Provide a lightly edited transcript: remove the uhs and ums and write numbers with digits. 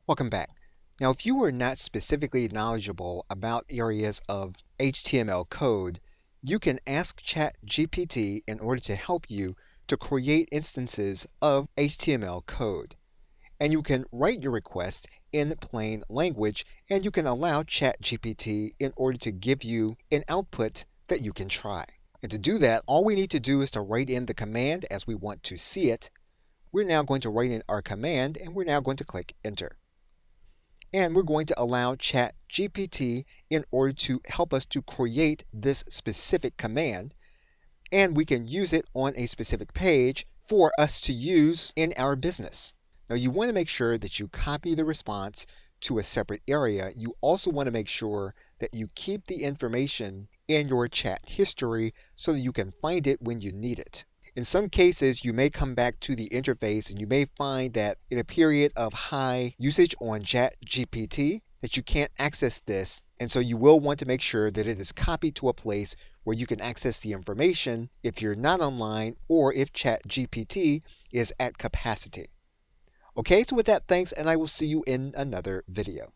Welcome back. Now, if you are not specifically knowledgeable about areas of HTML code, you can ask ChatGPT in order to help you to create instances of HTML code. And you can write your request in plain language, and you can allow ChatGPT in order to give you an output that you can try. And to do that, all we need to do is to write in the command as we want to see it. We're now going to write in our command, and we're now going to click Enter. And we're going to allow ChatGPT in order to help us to create this specific command, and we can use it on a specific page for us to use in our business. Now, you want to make sure that you copy the response to a separate area. You also want to make sure that you keep the information in your chat history so that you can find it when you need it. In some cases, you may come back to the interface and you may find that in a period of high usage on ChatGPT that you can't access this, and so you will want to make sure that it is copied to a place where you can access the information if you're not online or if ChatGPT is at capacity. Okay, so with that, thanks, and I will see you in another video.